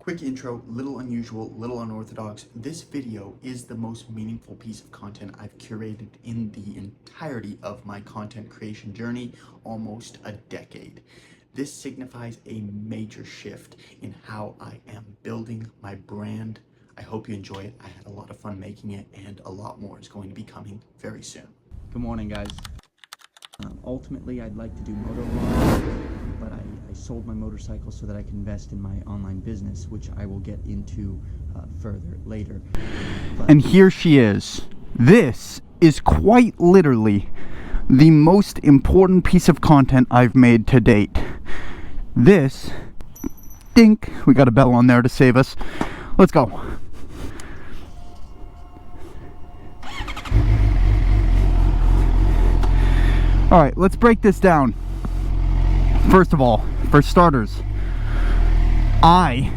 Quick intro, little unusual, little unorthodox. This video is the most meaningful piece of content I've curated in the entirety of my content creation journey, almost a decade. This signifies a major shift in how I am building my brand. I hope you enjoy it. I had a lot of fun making it, and a lot more is going to be coming very soon. Good morning, guys. Ultimately, I'd like to do Motovlog, but I sold my motorcycle so that I can invest in my online business, which I will get into further later. And here she is. This is quite literally the most important piece of content I've made to date. This, dink, we got a bell on there to save us. Let's go. All right, let's break this down. First of all, for starters, I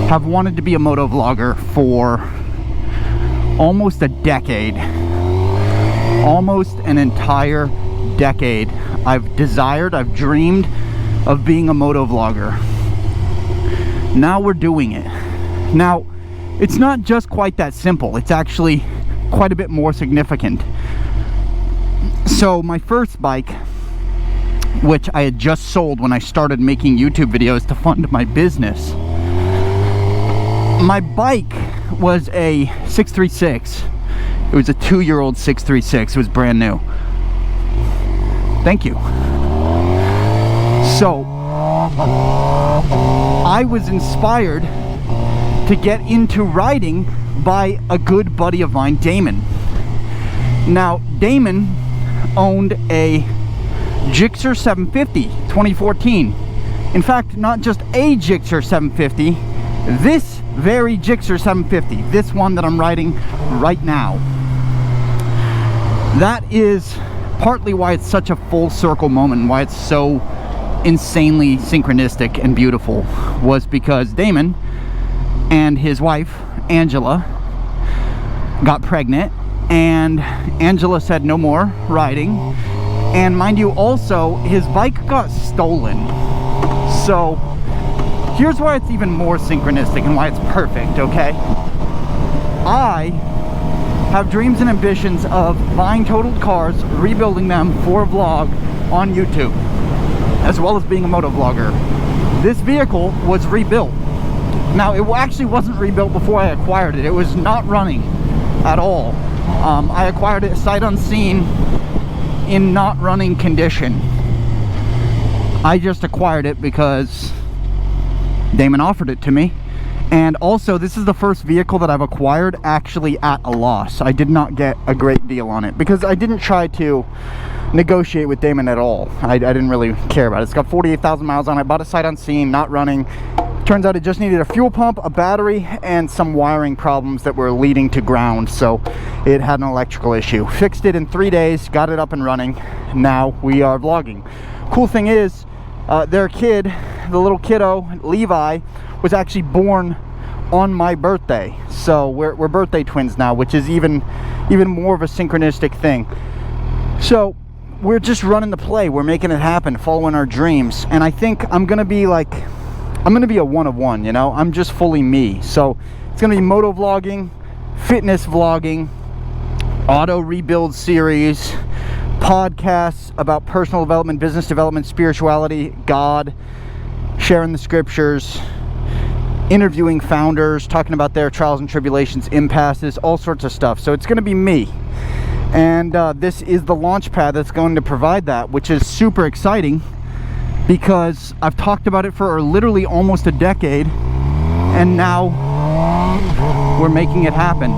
have wanted to be a motovlogger for almost a decade. Almost an entire decade. I've dreamed of being a motovlogger. Now we're doing it. Now, it's not just quite that simple. It's actually quite a bit more significant. So my first bike, which I had just sold when I started making YouTube videos to fund my business, my bike was a 636. It was a 2-year-old 636. It was brand new. Thank you. So I was inspired to get into riding by a good buddy of mine, Damon. Now, Damon owned a Gixxer 750 2014. In fact, not just a Gixxer 750, this very Gixxer 750, this one that I'm riding right now. That is partly why it's such a full circle moment and why it's so insanely synchronistic and beautiful, was because Damon and his wife Angela got pregnant, and Angela said no more riding. And mind you, also his bike got stolen. So here's why it's even more synchronistic and why it's perfect, okay? I have dreams and ambitions of buying totaled cars, rebuilding them for a vlog on YouTube, as well as being a motovlogger. This vehicle was rebuilt. Now, it actually wasn't rebuilt before I acquired it. It was not running at all. I acquired it sight unseen in not running condition. I just acquired it because Damon offered it to me. And also, this is the first vehicle that I've acquired actually at a loss. I did not get a great deal on it because I didn't try to negotiate with Damon at all. I didn't really care about it. It's got 48,000 miles on it. I bought it sight unseen, not running. Turns out it just needed a fuel pump, a battery, and some wiring problems that were leading to ground, so it had an electrical issue. Fixed it in 3 days, got it up and running. Now we are vlogging. Cool thing is, their kid, the little kiddo, Levi, was actually born on my birthday. So we're birthday twins now, which is even more of a synchronistic thing. So we're just running the play. We're making it happen, following our dreams. And I think I'm gonna be a one of one, you know? I'm just fully me. So it's gonna be motovlogging, fitness vlogging, auto rebuild series, podcasts about personal development, business development, spirituality, God, sharing the scriptures, interviewing founders, talking about their trials and tribulations, impasses, all sorts of stuff. So it's gonna be me. And this is the launch pad that's going to provide that, which is super exciting, because I've talked about it for literally almost a decade, and now we're making it happen.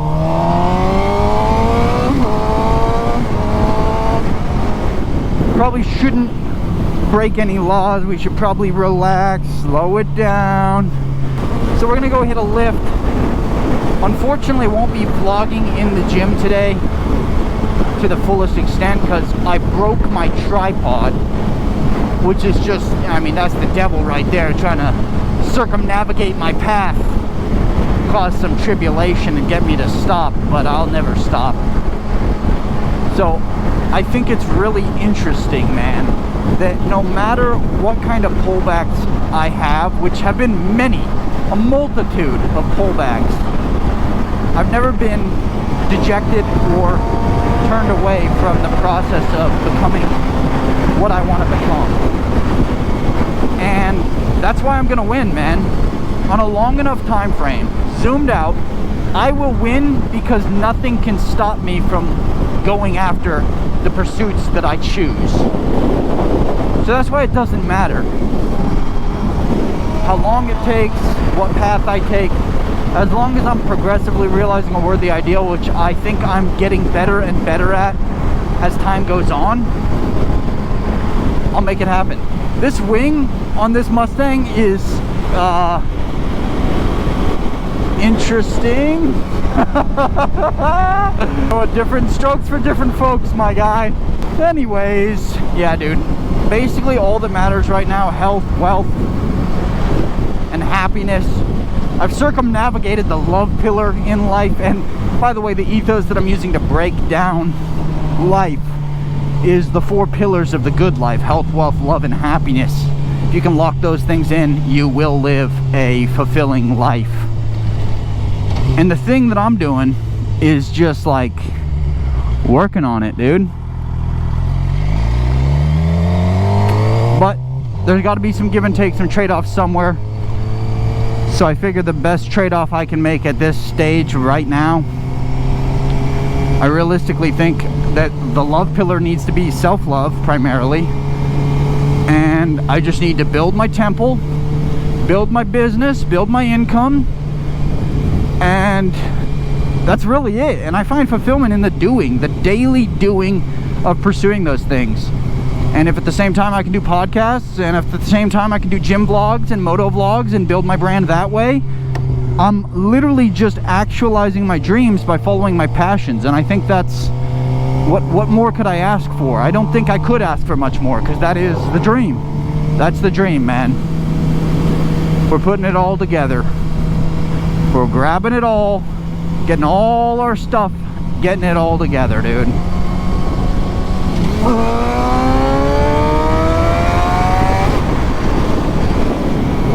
Probably shouldn't break any laws. We should probably relax, slow it down. So we're gonna go hit a lift. Unfortunately, won't be vlogging in the gym today to the fullest extent because I broke my tripod, which is just, I mean, that's the devil right there trying to circumnavigate my path, cause some tribulation and get me to stop, but I'll never stop. So I think it's really interesting, man, that no matter what kind of pullbacks I have, which have been many, a multitude of pullbacks, I've never been dejected or turned away from the process of becoming what I want to become. And that's why I'm gonna win, man. On a long enough time frame, zoomed out, I will win because nothing can stop me from going after the pursuits that I choose. So that's why it doesn't matter how long it takes, what path I take. As long as I'm progressively realizing a worthy ideal, which I think I'm getting better and better at as time goes on, I'll make it happen. This wing on this Mustang is interesting. Different strokes for different folks, my guy. Anyways, yeah, dude, basically all that matters right now: health, wealth, and happiness. I've circumnavigated the love pillar in life, and by the way, the ethos that I'm using to break down life is the 4 pillars of the good life: health, wealth, love, and happiness. If you can lock those things in, you will live a fulfilling life. And the thing that I'm doing is just like working on it, dude. But there's got to be some give and take, some trade-offs somewhere. So I figure the best trade-off I can make at this stage right now, I realistically think that the love pillar needs to be self-love primarily. And I just need to build my temple, build my business, build my income. And that's really it. And I find fulfillment in the doing, the daily doing of pursuing those things. And if at the same time I can do podcasts, and if at the same time I can do gym vlogs and moto vlogs and build my brand that way, I'm literally just actualizing my dreams by following my passions. And I think that's what more could I ask for? I don't think I could ask for much more, because that is the dream. That's the dream, man. We're putting it all together. We're grabbing it all, getting all our stuff, getting it all together, dude.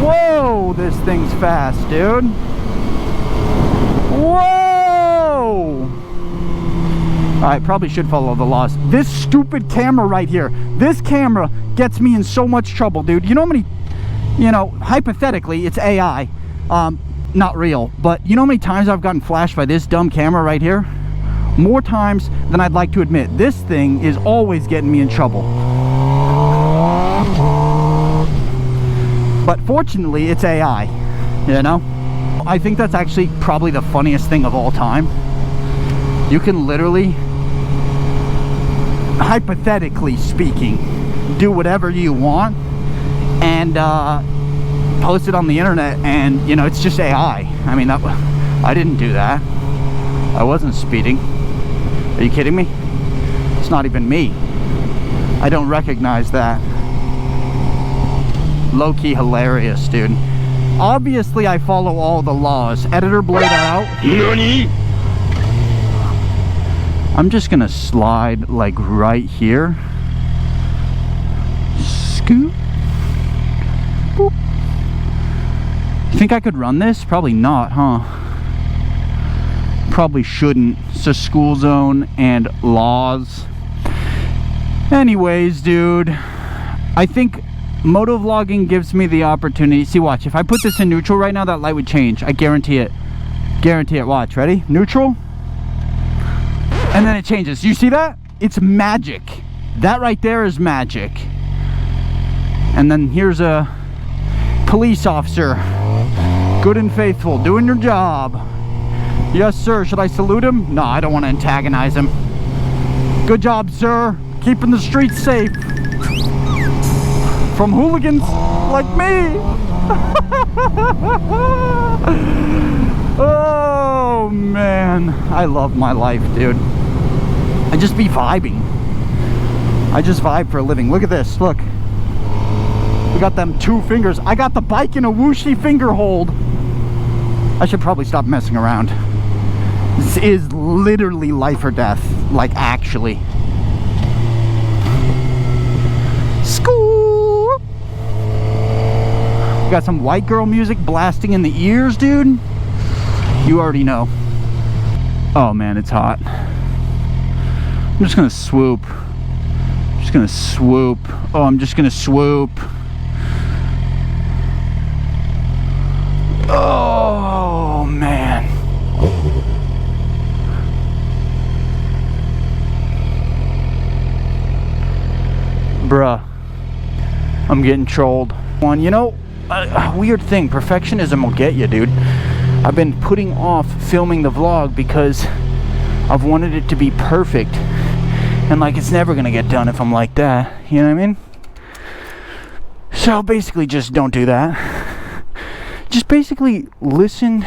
Whoa, this thing's fast, dude. Whoa! Alright, probably should follow the laws. This stupid camera right here, this camera gets me in so much trouble, dude. You know how many, hypothetically, it's AI. Not real, but you know how many times I've gotten flashed by this dumb camera right here? More times than I'd like to admit. This thing is always getting me in trouble. But fortunately, it's AI, I think that's actually probably the funniest thing of all time. You can literally, hypothetically speaking, do whatever you want and post it on the internet, and it's just AI. I mean, I didn't do that. I wasn't speeding. Are you kidding me? It's not even me. I don't recognize that. Low-key hilarious, dude. Obviously I follow all the laws. Editor, blur that out. NANI? I'm just gonna slide like right here. Scoot. Boop. You think I could run this? Probably not, huh? Probably shouldn't. It's a school zone and laws. Anyways, dude, I think motovlogging gives me the opportunity. See, watch, if I put this in neutral right now, that light would change. I guarantee it. Guarantee it. Watch, ready? Neutral. And then it changes. You see that? It's magic. That right there is magic. And then here's a police officer, good and faithful, doing your job. Yes, sir. Should I salute him? No, I don't want to antagonize him. Good job, sir. Keeping the streets safe from hooligans like me. Oh, man. I love my life, dude. I just be vibing. I just vibe for a living. Look at this. Look. We got them 2 fingers. I got the bike in a whooshy finger hold. I should probably stop messing around. This is literally life or death. Like, actually. Got some white girl music blasting in the ears, dude. You already know. Oh man, it's hot. I'm just gonna swoop. Just gonna swoop. Oh, I'm just gonna swoop. Oh man. Bruh, I'm getting trolled. You know, a weird thing, perfectionism will get you, dude. I've been putting off filming the vlog because I've wanted it to be perfect, and like it's never gonna get done if I'm like that, you know what I mean? So basically just don't do that. Just basically listen,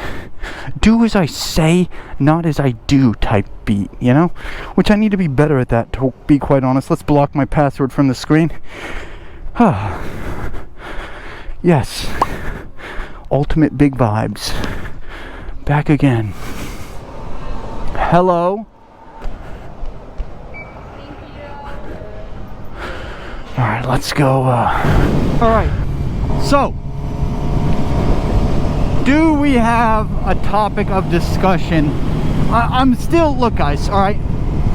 do as I say, not as I do type beat, you know? Which I need to be better at that, to be quite honest. Let's block my password from the screen. Yes. Ultimate big vibes. Back again. Hello. Alright, let's go. Alright, so do we have a topic of discussion? I'm still, look guys, alright,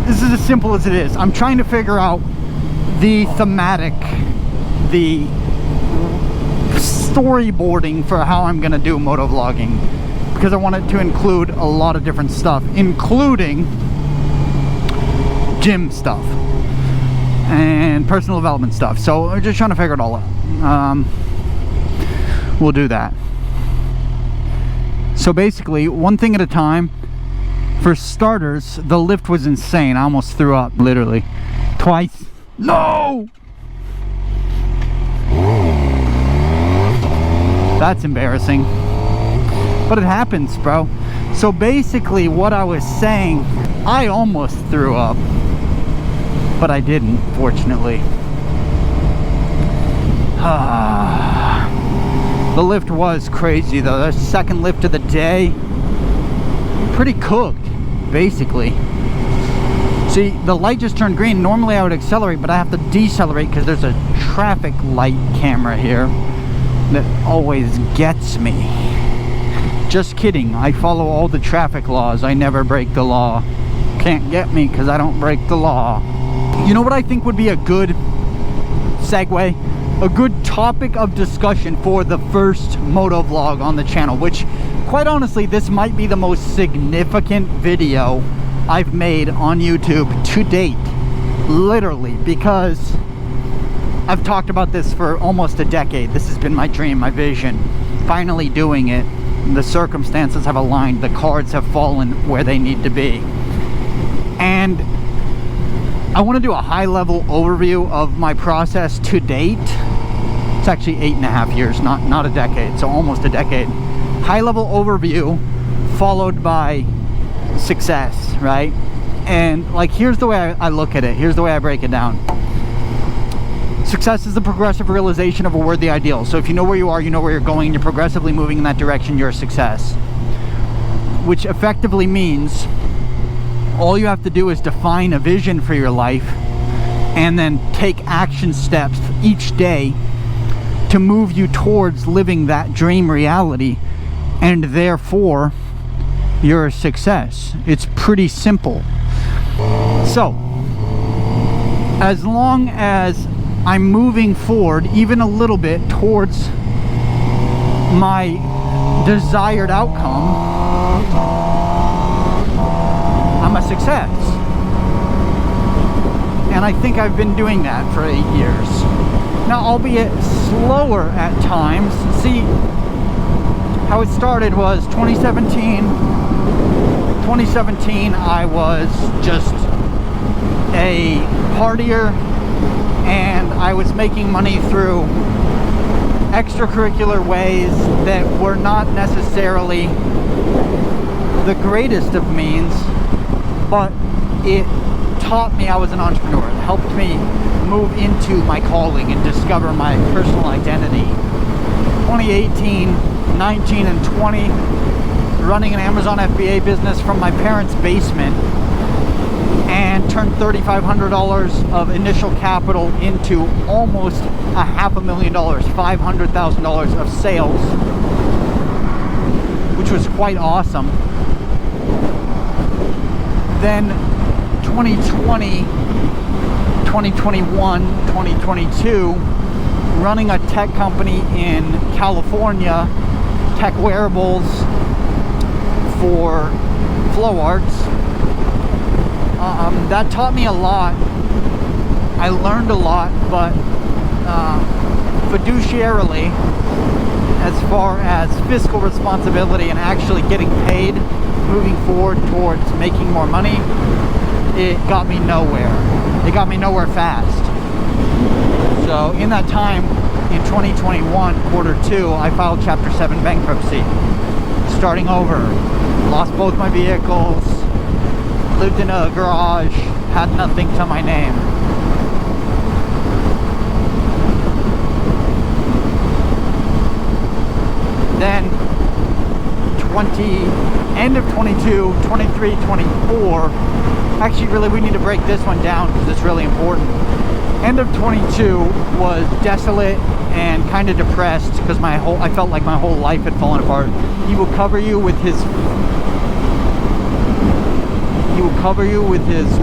this is as simple as it is. I'm trying to figure out the thematic, the storyboarding for how I'm gonna do motovlogging, because I want it to include a lot of different stuff, including gym stuff and personal development stuff. So we're just trying to figure it all out. We'll do that. So basically, one thing at a time. For starters, the lift was insane. I almost threw up, literally. Twice. No! That's embarrassing. But it happens, bro. So basically, what I was saying, I almost threw up. But I didn't, fortunately. The lift was crazy, though. The second lift of the day. Pretty cooked, basically. See, the light just turned green. Normally I would accelerate, but I have to decelerate because there's a traffic light camera here that always gets me. Just kidding. I follow all the traffic laws. I never break the law. Can't get me because I don't break the law. You know what I think would be a good segue? A good topic of discussion for the first motovlog on the channel, which, quite honestly, this might be the most significant video I've made on YouTube to date. Literally, because I've talked about this for almost a decade. This has been my dream, my vision. Finally doing it. The circumstances have aligned. The cards have fallen where they need to be. And I want to do a high-level overview of my process to date. It's actually 8.5 years, not a decade, so almost a decade. High-level overview followed by success, right? And like, here's the way I look at it. Here's the way I break it down. Success is the progressive realization of a worthy ideal. So if you know where you are, you know where you're going, and you're progressively moving in that direction, you're a success. Which effectively means all you have to do is define a vision for your life and then take action steps each day to move you towards living that dream reality, and therefore you're a success. It's pretty simple. So as long as I'm moving forward even a little bit towards my desired outcome, I'm a success. And I think I've been doing that for 8 years. Now, albeit slower at times. See, how it started was 2017. 2017, I was just a partier, and I was making money through extracurricular ways that were not necessarily the greatest of means, but it taught me I was an entrepreneur. It helped me move into my calling and discover my personal identity. 2018, 19, and 20, running an Amazon FBA business from my parents' basement. and turned $3,500 of initial capital into almost $500,000, $500,000 of sales, which was quite awesome. Then 2020, 2021, 2022, running a tech company in California, tech wearables for flow arts. That taught me a lot. I learned a lot, but fiduciarily, as far as fiscal responsibility and actually getting paid, moving forward towards making more money, it got me nowhere. It got me nowhere fast. So in that time, in 2021, Q2, I filed Chapter 7 bankruptcy. Starting over. Lost both my vehicles. Lived in a garage. Had nothing to my name. Then, end of 22, 23, 24. Actually, really, we need to break this one down because it's really important. End of 22 was desolate and kind of depressed because I felt like my whole life had fallen apart. He will cover you with his,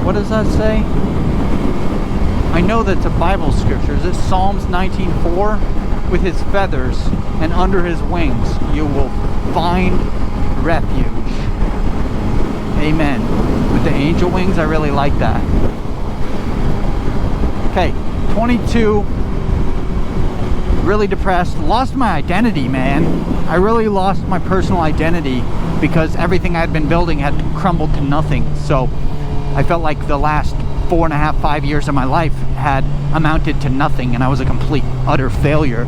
what does that say? I know that's a Bible scripture. Is it Psalms 19:4? With his feathers and under his wings you will find refuge. Amen. With the angel wings, I really like that. Okay, 22, really depressed, lost my identity, man. I really lost my personal identity because everything I had been building had crumbled to nothing. So I felt like the last 4.5, 5 years of my life had amounted to nothing, and I was a complete, utter failure.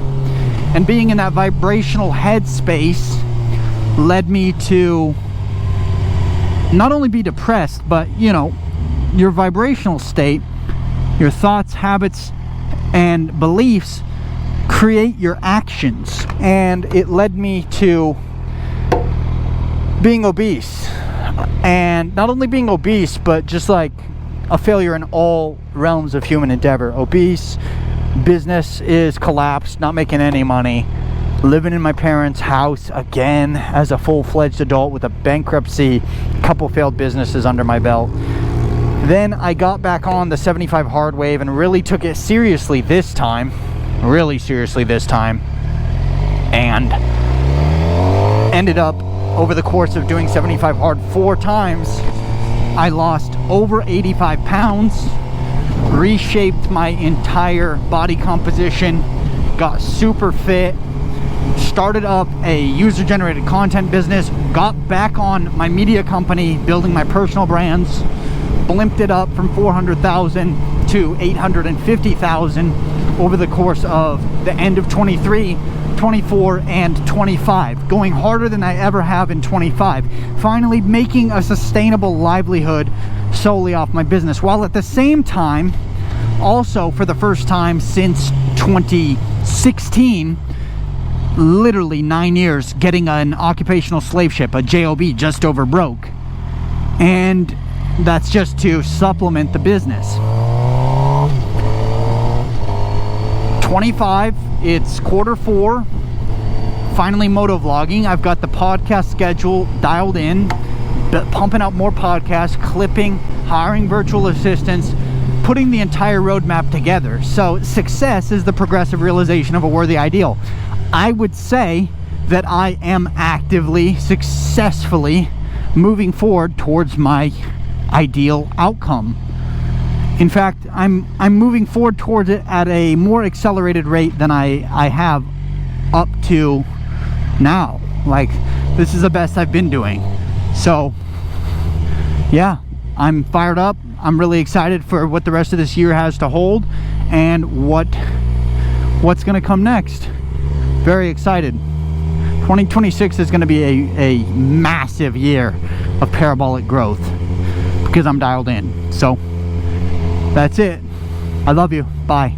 And being in that vibrational headspace led me to not only be depressed, but, you know, your vibrational state, your thoughts, habits, and beliefs create your actions. And it led me to being obese. And not only being obese, but just like a failure in all realms of human endeavor. Obese, business is collapsed, not making any money, living in my parents' house again as a full-fledged adult with a bankruptcy, couple failed businesses under my belt. Then I got back on the 75 hard wave and really took it seriously this time, and ended up, over the course of doing 75 hard 4 times, I lost over 85 pounds, reshaped my entire body composition, got super fit, started up a user-generated content business, got back on my media company, building my personal brands, blimped it up from 400,000 to 850,000 over the course of the end of 23, 24, and 25, going harder than I ever have in 25, finally making a sustainable livelihood solely off my business, while at the same time, also for the first time since 2016, literally 9 years, getting an occupational slave ship, a JOB, just over broke. And that's just to supplement the business. 25, it's Q4, finally motovlogging. I've got the podcast schedule dialed in, pumping out more podcasts, clipping, hiring virtual assistants, putting the entire roadmap together. So success is the progressive realization of a worthy ideal. I would say that I am actively, successfully moving forward towards my ideal outcome. In fact, I'm moving forward towards it at a more accelerated rate than I have up to now. Like, this is the best I've been doing. So yeah, I'm fired up. I'm really excited for what the rest of this year has to hold and what's going to come next. Very excited. 2026 is going to be a massive year of parabolic growth because I'm dialed in. So that's it. I love you. Bye.